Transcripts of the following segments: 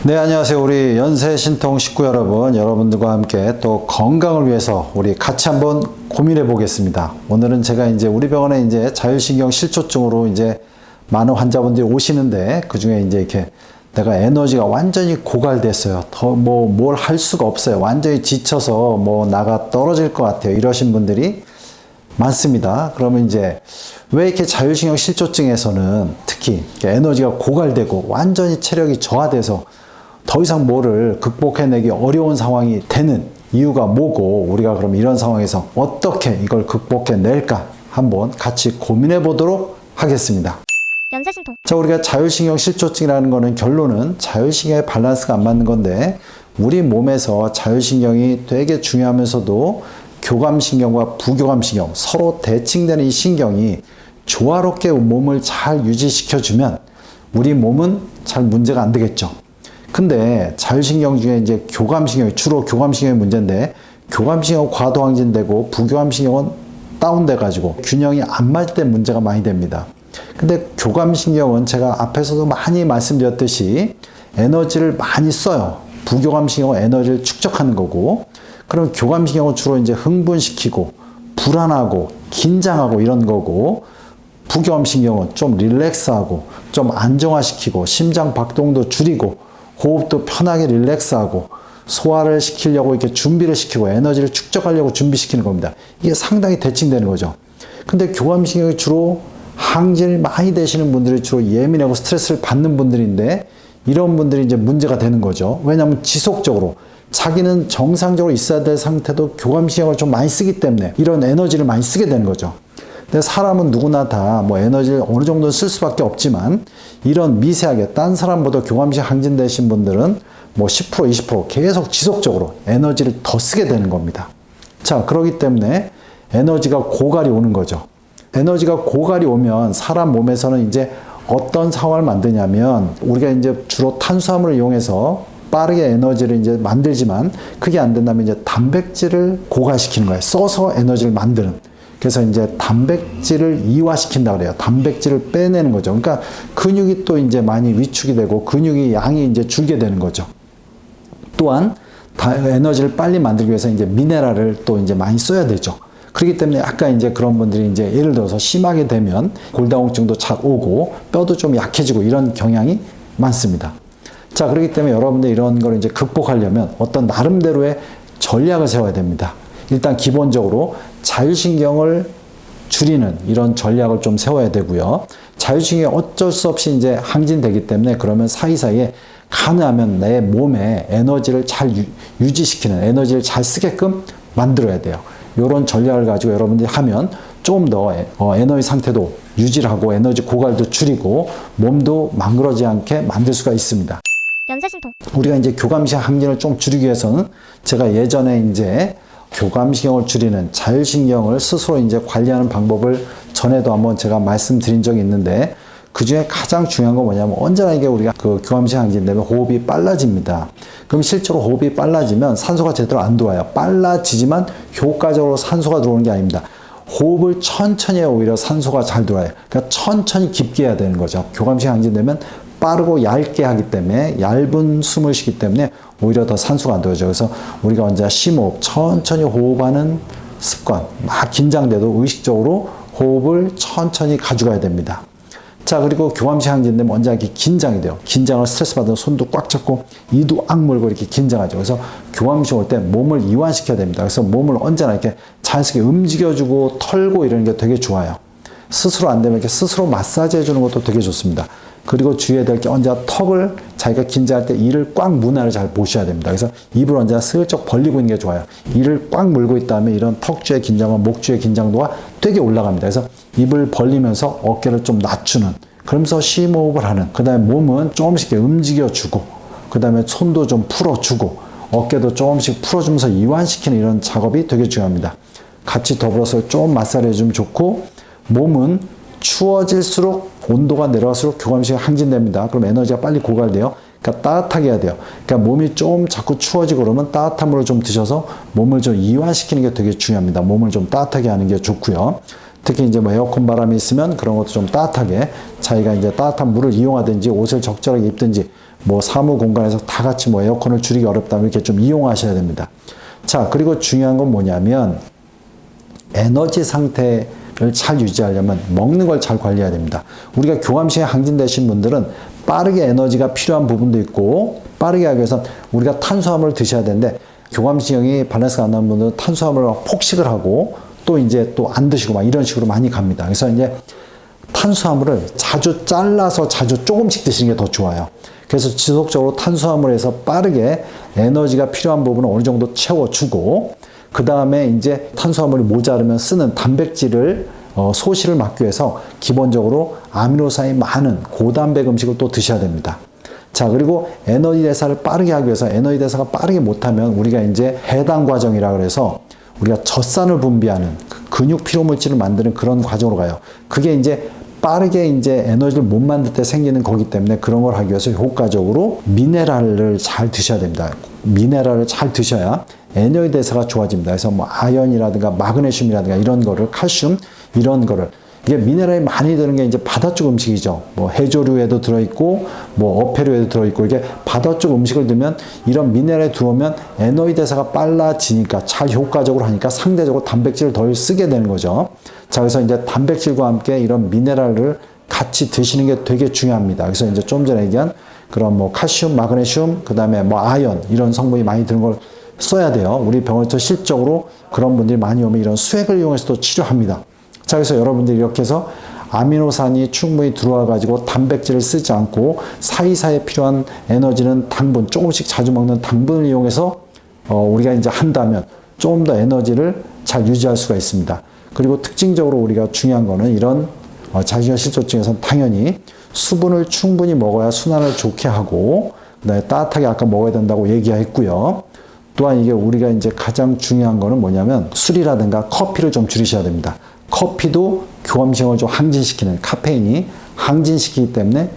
네, 안녕하세요. 우리 연세신통 식구 여러분, 여러분들과 함께 또 건강을 위해서 우리 같이 한번 고민해 보겠습니다. 오늘은 제가 이제 우리 병원에 이제 자율신경 실조증으로 이제 많은 환자분들이 오시는데, 그 중에 이제 이렇게 내가 에너지가 완전히 고갈됐어요. 더 뭘 할 수가 없어요. 완전히 지쳐서 나가 떨어질 것 같아요. 이러신 분들이 많습니다. 그러면 이제 왜 이렇게 자율신경 실조증에서는 특히 에너지가 고갈되고 완전히 체력이 저하돼서 더 이상 뭐를 극복해내기 어려운 상황이 되는 이유가 뭐고, 우리가 그럼 이런 상황에서 어떻게 이걸 극복해낼까 한번 같이 고민해 보도록 하겠습니다. 연세신통. 자, 우리가 자율신경 실조증이라는 거는 결론은 자율신경의 밸런스가 안 맞는 건데, 우리 몸에서 자율신경이 되게 중요하면서도 교감신경과 부교감신경, 서로 대칭되는 이 신경이 조화롭게 몸을 잘 유지시켜주면 우리 몸은 잘 문제가 안 되겠죠. 근데 자율신경 중에 이제 교감신경이, 주로 교감신경이 문제인데, 교감신경은 과도항진되고 부교감신경은 다운돼가지고 균형이 안 맞을 때 문제가 많이 됩니다. 근데 교감신경은 제가 앞에서도 많이 말씀드렸듯이 에너지를 많이 써요. 부교감신경은 에너지를 축적하는 거고, 그럼 교감신경은 주로 이제 흥분시키고 불안하고 긴장하고 이런 거고, 부교감신경은 좀 릴렉스하고 좀 안정화시키고 심장 박동도 줄이고 호흡도 편하게 릴렉스하고 소화를 시키려고 이렇게 준비를 시키고 에너지를 축적하려고 준비시키는 겁니다. 이게 상당히 대칭되는 거죠. 근데 교감신경이 주로 항진이 많이 되시는 분들이 주로 예민하고 스트레스를 받는 분들인데, 이런 분들이 이제 문제가 되는 거죠. 왜냐하면 지속적으로 자기는 정상적으로 있어야 될 상태도 교감신경을 좀 많이 쓰기 때문에 이런 에너지를 많이 쓰게 되는 거죠. 근데 사람은 누구나 다 에너지를 어느 정도 쓸 수밖에 없지만, 이런 미세하게 딴 사람보다 교감신경 항진되신 분들은 10%, 20% 계속 지속적으로 에너지를 더 쓰게 되는 겁니다. 자, 그렇기 때문에 에너지가 고갈이 오는 거죠. 에너지가 고갈이 오면 사람 몸에서는 이제 어떤 상황을 만드냐면, 우리가 이제 주로 탄수화물을 이용해서 빠르게 에너지를 이제 만들지만, 그게 안 된다면 이제 단백질을 고갈시키는 거예요. 써서 에너지를 만드는. 그래서 이제 단백질을 이완시킨다 그래요. 단백질을 빼내는 거죠. 그러니까 근육이 또 이제 많이 위축이 되고 근육이 양이 이제 줄게 되는 거죠. 또한 에너지를 빨리 만들기 위해서 이제 미네랄을 또 이제 많이 써야 되죠. 그렇기 때문에 아까 이제 그런 분들이 이제 예를 들어서 심하게 되면 골다공증도 잘 오고 뼈도 좀 약해지고 이런 경향이 많습니다. 자, 그렇기 때문에 여러분들 이런 걸 이제 극복하려면 어떤 나름대로의 전략을 세워야 됩니다. 일단 기본적으로 자율신경을 줄이는 이런 전략을 좀 세워야 되고요. 자율신경이 어쩔 수 없이 이제 항진되기 때문에, 그러면 사이사이에 가능하면 내 몸에 에너지를 잘 유지시키는, 에너지를 잘 쓰게끔 만들어야 돼요. 이런 전략을 가지고 여러분들이 하면 좀 더 에너지 상태도 유지를 하고 에너지 고갈도 줄이고 몸도 망그러지 않게 만들 수가 있습니다. 연세신통. 우리가 이제 교감신경 항진을 좀 줄이기 위해서는, 제가 예전에 이제 교감신경을 줄이는 자율신경을 스스로 이제 관리하는 방법을 전에도 한번 제가 말씀드린 적이 있는데, 그 중에 가장 중요한 건 뭐냐면, 언제나 이게 우리가 그 교감신경 항진되면 호흡이 빨라집니다. 그럼 실제로 호흡이 빨라지면 산소가 제대로 안 들어와요. 빨라지지만 효과적으로 산소가 들어오는 게 아닙니다. 호흡을 천천히 해야 오히려 산소가 잘 들어와요. 그러니까 천천히 깊게 해야 되는 거죠. 교감신경 항진되면 빠르고 얇게 하기 때문에, 얇은 숨을 쉬기 때문에 오히려 더 산소가 안 들어오죠. 그래서 우리가 언제 심호흡, 천천히 호흡하는 습관, 막 긴장돼도 의식적으로 호흡을 천천히 가져가야 됩니다. 자, 그리고 교감신경 항진되면 언제 이렇게 긴장이 돼요. 긴장을 스트레스 받으면 손도 꽉 잡고 이도 악물고 이렇게 긴장하죠. 그래서 교감신경 올 때 몸을 이완시켜야 됩니다. 그래서 몸을 언제나 이렇게 자연스럽게 움직여주고 털고 이러는 게 되게 좋아요. 스스로 안 되면 이렇게 스스로 마사지 해주는 것도 되게 좋습니다. 그리고 주의해야 될 게, 언제나 턱을, 자기가 긴장할 때 이를 꽉 문화를 잘 보셔야 됩니다. 그래서 입을 언제나 슬쩍 벌리고 있는 게 좋아요. 이를 꽉 물고 있다면 이런 턱주의 긴장과 목주의 긴장도가 되게 올라갑니다. 그래서 입을 벌리면서 어깨를 좀 낮추는, 그러면서 심호흡을 하는, 그 다음에 몸은 조금씩 움직여주고, 그 다음에 손도 좀 풀어주고, 어깨도 조금씩 풀어주면서 이완시키는 이런 작업이 되게 중요합니다. 같이 더불어서 좀 마사지 해주면 좋고, 몸은 추워질수록 온도가 내려갈수록 교감신경이 항진됩니다. 그럼 에너지가 빨리 고갈돼요. 그러니까 따뜻하게 해야 돼요. 그러니까 몸이 좀 자꾸 추워지고 그러면 따뜻한 물을 좀 드셔서 몸을 좀 이완시키는 게 되게 중요합니다. 몸을 좀 따뜻하게 하는 게 좋고요. 특히 이제 에어컨 바람이 있으면 그런 것도 좀 따뜻하게, 자기가 이제 따뜻한 물을 이용하든지 옷을 적절하게 입든지 뭐 사무 공간에서 다 같이 뭐 에어컨을 줄이기 어렵다면 이렇게 좀 이용하셔야 됩니다. 자, 그리고 중요한 건 뭐냐면 에너지 상태를 잘 유지하려면 먹는 걸 잘 관리해야 됩니다. 우리가 교감신경이 항진되신 분들은 빠르게 에너지가 필요한 부분도 있고 빠르게 하기 위해서 우리가 탄수화물을 드셔야 되는데 교감신경이 밸런스가 안 나는 분들은 탄수화물을 폭식을 하고 또 이제 또 안 드시고 막 이런 식으로 많이 갑니다. 그래서 이제 탄수화물을 자주 잘라서 자주 조금씩 드시는 게 더 좋아요. 그래서 지속적으로 탄수화물에서 빠르게 에너지가 필요한 부분을 어느 정도 채워주고 그 다음에 이제 탄수화물이 모자르면 쓰는 단백질을 소실을 막기 위해서 기본적으로 아미노산이 많은 고단백 음식을 또 드셔야 됩니다. 자, 그리고 에너지 대사를 빠르게 하기 위해서 에너지 대사가 빠르게 못하면 우리가 이제 해당 과정이라 그래서 우리가 젖산을 분비하는 근육 피로 물질을 만드는 그런 과정으로 가요. 그게 이제 빠르게 이제 에너지를 못 만들 때 생기는 거기 때문에 그런 걸 하기 위해서 효과적으로 미네랄을 잘 드셔야 됩니다. 미네랄을 잘 드셔야 에너지 대사가 좋아집니다. 그래서 뭐 아연이라든가 마그네슘이라든가 이런 거를 칼슘 이런 거를 이게 미네랄이 많이 드는 게 이제 바다 쪽 음식이죠. 뭐 해조류에도 들어있고 뭐 어패류에도 들어있고 이게 바다 쪽 음식을 드면 이런 미네랄이 들어오면 에너지 대사가 빨라지니까 잘 효과적으로 하니까 상대적으로 단백질을 덜 쓰게 되는 거죠. 자, 그래서 이제 단백질과 함께 이런 미네랄을 같이 드시는 게 되게 중요합니다. 그래서 이제 좀 전에 얘기한 그런 뭐 칼슘, 마그네슘, 그 다음에 뭐 아연 이런 성분이 많이 드는 걸 써야 돼요. 우리 병원에서 실적으로 그런 분들이 많이 오면 이런 수액을 이용해서도 치료합니다. 자, 그래서 여러분들이 이렇게 해서 아미노산이 충분히 들어와 가지고 단백질을 쓰지 않고 사이사이에 필요한 에너지는 당분, 조금씩 자주 먹는 당분을 이용해서 우리가 이제 한다면 조금 더 에너지를 잘 유지할 수가 있습니다. 그리고 특징적으로 우리가 중요한 거는 이런 자기전 실조증에서는 당연히 수분을 충분히 먹어야 순환을 좋게 하고 그다음에 따뜻하게 아까 먹어야 된다고 얘기했고요. 또한 이게 우리가 이제 가장 중요한 거는 뭐냐면 술이라든가 커피를 좀 줄이셔야 됩니다. 커피도 교감신경을 좀 항진시키는 카페인이 항진시키기 때문에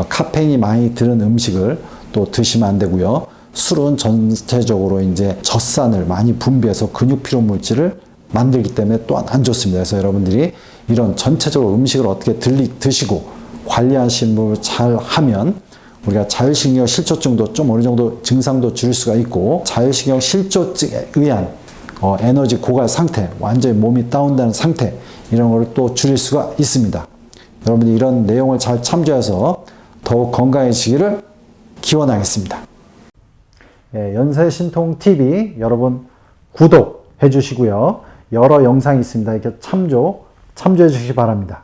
카페인이 많이 들은 음식을 또 드시면 안 되고요. 술은 전체적으로 이제 젖산을 많이 분비해서 근육 피로 물질을 만들기 때문에 또한 안 좋습니다. 그래서 여러분들이 이런 전체적으로 음식을 어떻게 드시고 관리하시는 법을 잘 하면 우리가 자율신경 실조증도 좀 어느 정도 증상도 줄일 수가 있고 자율신경 실조증에 의한 에너지 고갈 상태, 완전히 몸이 다운되는 상태 이런 걸 또 줄일 수가 있습니다. 여러분들이 이런 내용을 잘 참조해서 더욱 건강해지기를 기원하겠습니다. 예, 연세신통TV 여러분 구독해 주시고요. 여러 영상이 있습니다. 이렇게 참조해 주시기 바랍니다.